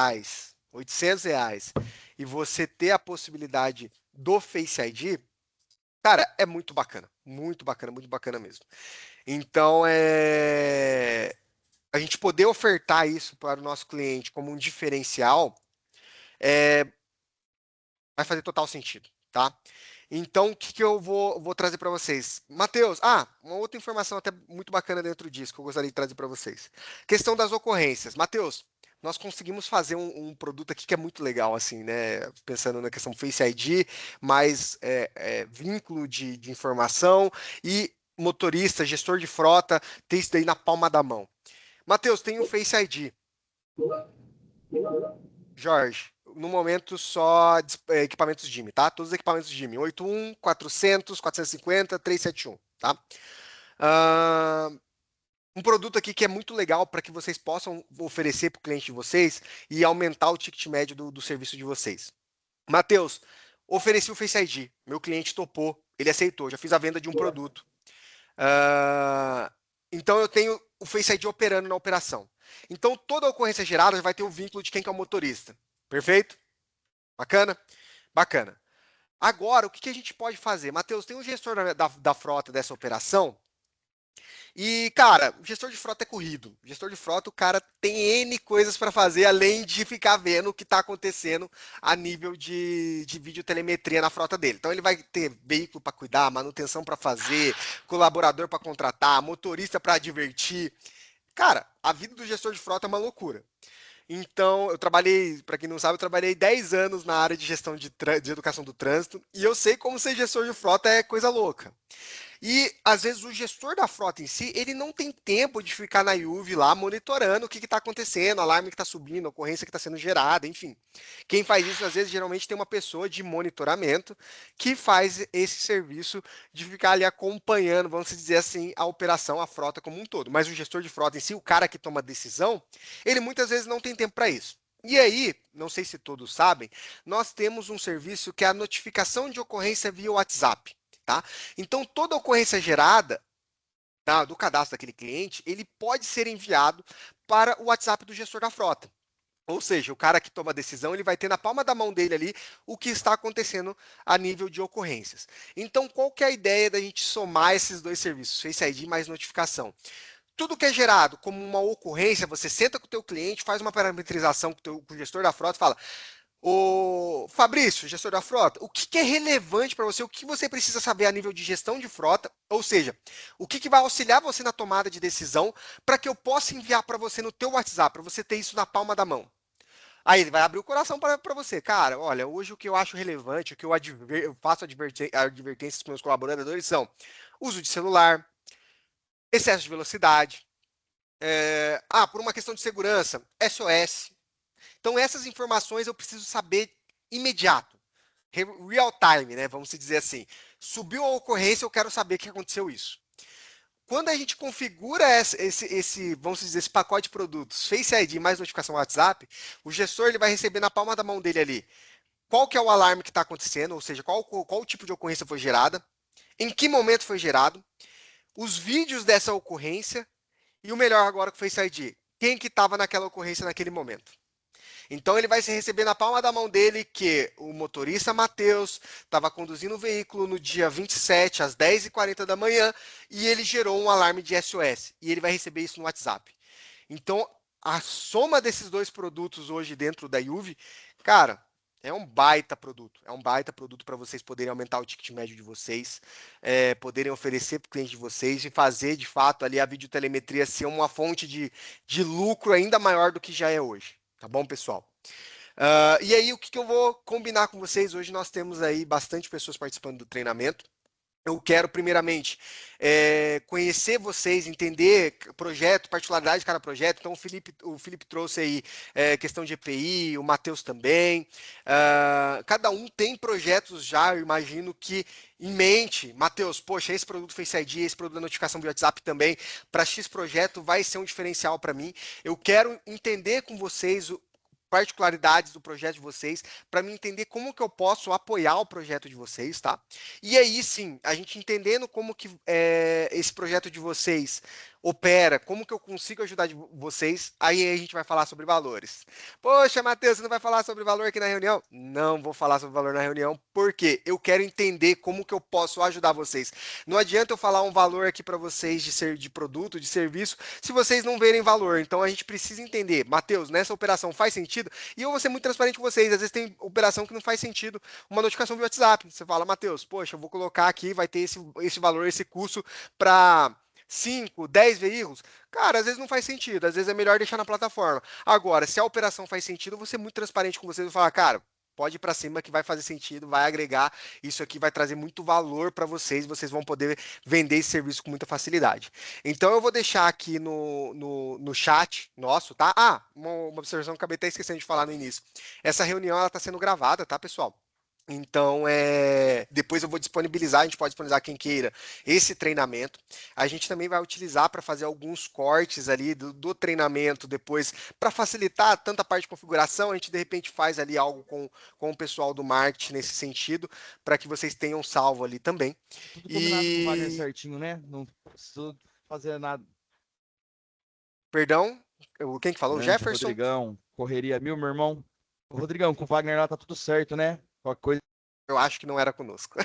800, e você ter a possibilidade do Face ID, cara, é muito bacana. Muito bacana mesmo. Então, a gente poder ofertar isso para o nosso cliente como um diferencial vai fazer total sentido, tá? Então, o que que eu vou trazer para vocês? Matheus, uma outra informação até muito bacana dentro disso que eu gostaria de trazer para vocês. Questão das ocorrências. Matheus, nós conseguimos fazer um produto aqui que é muito legal, assim, né? Pensando na questão Face ID, mais vínculo de informação e motorista, gestor de frota, ter isso daí na palma da mão. Matheus, tem o Face ID. Jorge, no momento só equipamentos DIMM, tá? Todos os equipamentos DIMM. 81, 400, 450, 371, tá? Um produto aqui que é muito legal para que vocês possam oferecer para o cliente de vocês e aumentar o ticket médio do serviço de vocês. Matheus, ofereci o Face ID. Meu cliente topou, ele aceitou. Já fiz a venda de um produto. Então eu tenho o Face ID operando na operação. Então toda a ocorrência gerada já vai ter o vínculo de quem que é o motorista. Perfeito? Bacana? Bacana. Agora, o que a gente pode fazer? Matheus, tem um gestor da frota dessa operação. E, cara, o gestor de frota é corrido. O gestor de frota, o cara tem N coisas para fazer, além de ficar vendo o que está acontecendo a nível de videotelemetria na frota dele. Então, ele vai ter veículo para cuidar, manutenção para fazer, colaborador para contratar, motorista para divertir. Cara, a vida do gestor de frota é uma loucura. Então, eu trabalhei, para quem não sabe, eu trabalhei 10 anos na área de gestão de educação do trânsito, e eu sei como ser gestor de frota é coisa louca. E, às vezes, o gestor da frota em si, ele não tem tempo de ficar na IUV lá monitorando o que está acontecendo, alarme que está subindo, ocorrência que está sendo gerada, enfim. Quem faz isso, às vezes, geralmente tem uma pessoa de monitoramento que faz esse serviço de ficar ali acompanhando, vamos dizer assim, a operação, a frota como um todo. Mas o gestor de frota em si, o cara que toma a decisão, ele muitas vezes não tem tempo para isso. E aí, não sei se todos sabem, nós temos um serviço que é a notificação de ocorrência via WhatsApp. Tá? Então, toda ocorrência gerada do cadastro daquele cliente, ele pode ser enviado para o WhatsApp do gestor da frota. Ou seja, o cara que toma a decisão, ele vai ter na palma da mão dele ali o que está acontecendo a nível de ocorrências. Então, qual que é a ideia da gente somar esses dois serviços, Face ID mais notificação? Tudo que é gerado como uma ocorrência, você senta com o teu cliente, faz uma parametrização com o gestor da frota e fala: ô Fabrício, gestor da frota, o que é relevante para você, o que você precisa saber a nível de gestão de frota, ou seja, o que vai auxiliar você na tomada de decisão para que eu possa enviar para você no teu WhatsApp, para você ter isso na palma da mão. Aí ele vai abrir o coração para você. Cara, olha, hoje o que eu acho relevante, o que eu faço advertências para meus colaboradores são uso de celular, excesso de velocidade, por uma questão de segurança, SOS. Então, essas informações eu preciso saber imediato. Real time, né? Vamos dizer assim. Subiu a ocorrência, eu quero saber que aconteceu isso. Quando a gente configura vamos dizer, esse pacote de produtos, Face ID mais notificação WhatsApp, o gestor ele vai receber na palma da mão dele ali qual que é o alarme que está acontecendo, ou seja, qual o tipo de ocorrência foi gerada, em que momento foi gerado, os vídeos dessa ocorrência e o melhor agora com o Face ID, quem que estava naquela ocorrência naquele momento. Então, ele vai se receber na palma da mão dele que o motorista Matheus estava conduzindo o veículo no dia 27, às 10h40 da manhã, e ele gerou um alarme de SOS. E ele vai receber isso no WhatsApp. Então, a soma desses dois produtos hoje dentro da IUV, cara, é um baita produto. É um baita produto para vocês poderem aumentar o ticket médio de vocês, poderem oferecer para o cliente de vocês e fazer, de fato, ali a videotelemetria ser uma fonte de lucro ainda maior do que já é hoje. Tá bom, pessoal? E aí, o que eu vou combinar com vocês? Hoje nós temos aí bastante pessoas participando do treinamento. Eu quero, primeiramente, conhecer vocês, entender projeto, particularidade de cada projeto. Então, o Felipe trouxe aí questão de EPI, o Matheus também. Cada um tem projetos já, eu imagino que em mente. Matheus, poxa, esse produto Face ID, esse produto da notificação via WhatsApp também, para X projeto vai ser um diferencial para mim. Eu quero entender com vocês particularidades do projeto de vocês, para me entender como que eu posso apoiar o projeto de vocês, tá? E aí sim, a gente entendendo como que esse projeto de vocês opera, como que eu consigo ajudar vocês, aí a gente vai falar sobre valores. Poxa, Matheus, você não vai falar sobre valor aqui na reunião? Não vou falar sobre valor na reunião, porque eu quero entender como que eu posso ajudar vocês. Não adianta eu falar um valor aqui para vocês de produto, de serviço, se vocês não verem valor. Então a gente precisa entender, Matheus, nessa operação faz sentido? E eu vou ser muito transparente com vocês, às vezes tem operação que não faz sentido, uma notificação via WhatsApp. Você fala, Matheus, poxa, eu vou colocar aqui, vai ter esse valor, esse custo para 5, 10 veículos, cara, às vezes não faz sentido, às vezes é melhor deixar na plataforma. Agora, se a operação faz sentido, eu vou ser muito transparente com vocês e falar, cara, pode ir para cima que vai fazer sentido, vai agregar, isso aqui vai trazer muito valor para vocês vão poder vender esse serviço com muita facilidade. Então eu vou deixar aqui no chat nosso, tá? Uma observação que eu acabei até esquecendo de falar no início. Essa reunião ela está sendo gravada, tá, pessoal? Então, depois eu vou disponibilizar, a gente pode disponibilizar quem queira esse treinamento. A gente também vai utilizar para fazer alguns cortes ali do treinamento depois, para facilitar tanta parte de configuração, a gente de repente faz ali algo com o pessoal do marketing nesse sentido, para que vocês tenham salvo ali também. Tudo combinado com o Wagner certinho, né? Não preciso fazer nada. Perdão? Quem que falou? Grande Jefferson? Rodrigão, correria mil, meu irmão. Ô, Rodrigão, com o Wagner lá tá tudo certo, né? Qualquer coisa. Eu acho que não era conosco.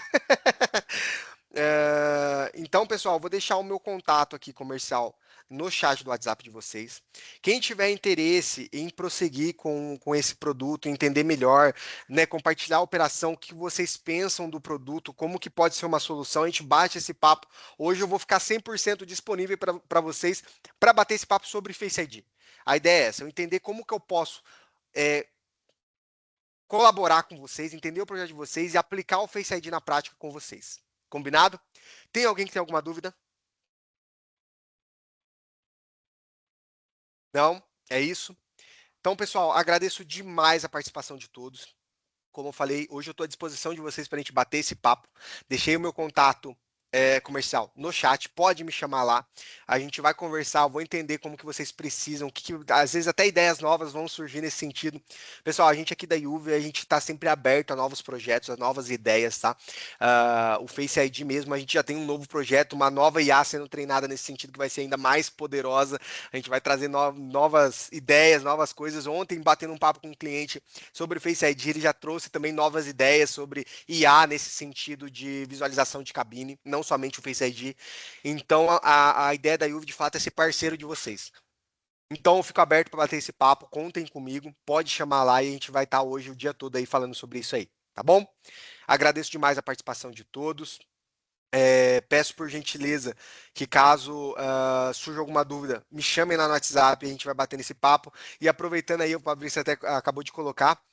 Então, pessoal, vou deixar o meu contato aqui comercial no chat do WhatsApp de vocês. Quem tiver interesse em prosseguir com esse produto, entender melhor, né, compartilhar a operação, o que vocês pensam do produto, como que pode ser uma solução, a gente bate esse papo. Hoje eu vou ficar 100% disponível para vocês para bater esse papo sobre Face ID. A ideia é essa, eu entender como que eu posso colaborar com vocês, entender o projeto de vocês e aplicar o Face ID na prática com vocês. Combinado? Tem alguém que tem alguma dúvida? Não? É isso? Então, pessoal, agradeço demais a participação de todos. Como eu falei, hoje eu estou à disposição de vocês para a gente bater esse papo. Deixei o meu contato comercial no chat, pode me chamar lá. A gente vai conversar, eu vou entender como que vocês precisam, às vezes até ideias novas vão surgir nesse sentido. Pessoal, a gente aqui da Juve, a gente está sempre aberto a novos projetos, a novas ideias, tá? O Face ID mesmo, a gente já tem um novo projeto, uma nova IA sendo treinada nesse sentido que vai ser ainda mais poderosa. A gente vai trazer novas ideias, novas coisas. Ontem, batendo um papo com um cliente sobre o Face ID, ele já trouxe também novas ideias sobre IA nesse sentido de visualização de cabine, não somente o Face ID. Então, a ideia da Juve, de fato, é ser parceiro de vocês. Então, eu fico aberto para bater esse papo, contem comigo, pode chamar lá e a gente vai estar hoje o dia todo aí falando sobre isso aí, tá bom? Agradeço demais a participação de todos. Peço por gentileza que caso surja alguma dúvida, me chamem lá no WhatsApp e a gente vai bater nesse papo. E aproveitando aí, o Fabrício até acabou de colocar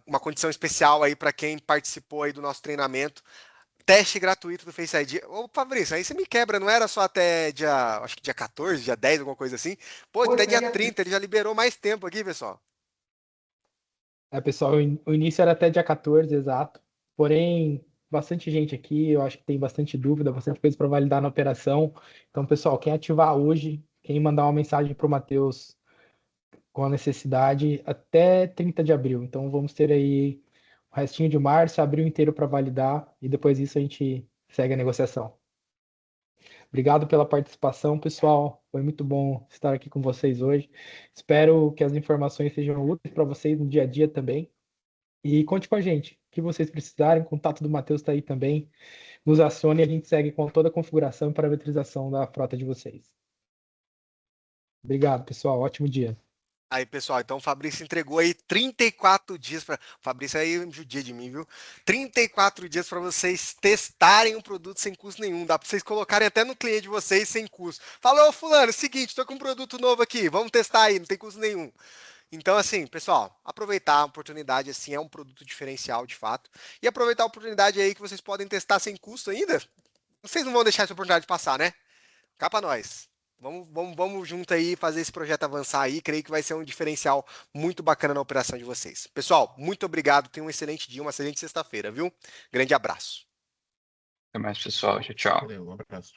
uma condição especial aí para quem participou aí do nosso treinamento. Teste gratuito do Face ID. Ô, Fabrício, aí você me quebra, não era só até acho que dia 14, dia 10, alguma coisa assim? Pô, até dia 30, ele já liberou mais tempo aqui, pessoal. Pessoal, o início era até dia 14, exato. Porém, bastante gente aqui, eu acho que tem bastante dúvida, bastante coisa para validar na operação. Então, pessoal, quem ativar hoje, quem mandar uma mensagem para o Matheus com a necessidade, até 30 de abril. Então, vamos ter aí o restinho de março, abril inteiro para validar, e depois disso a gente segue a negociação. Obrigado pela participação, pessoal. Foi muito bom estar aqui com vocês hoje. Espero que as informações sejam úteis para vocês no dia a dia também. E conte com a gente. O que vocês precisarem, o contato do Matheus está aí também. Nos acione e a gente segue com toda a configuração e parametrização da frota de vocês. Obrigado, pessoal. Ótimo dia. Aí, pessoal, então o Fabrício entregou aí 34 dias para. O Fabrício aí judia de mim, viu? 34 dias para vocês testarem um produto sem custo nenhum. Dá para vocês colocarem até no cliente de vocês sem custo. Falou, fulano, seguinte, tô com um produto novo aqui, vamos testar aí, não tem custo nenhum. Então, assim, pessoal, aproveitar a oportunidade, assim, é um produto diferencial, de fato. E aproveitar a oportunidade aí que vocês podem testar sem custo ainda. Vocês não vão deixar essa oportunidade passar, né? Cá pra nós. Vamos junto aí fazer esse projeto avançar aí. Creio que vai ser um diferencial muito bacana na operação de vocês. Pessoal, muito obrigado. Tenham um excelente dia, uma excelente sexta-feira, viu? Grande abraço. Até mais, pessoal. Tchau, tchau. Valeu, um abraço.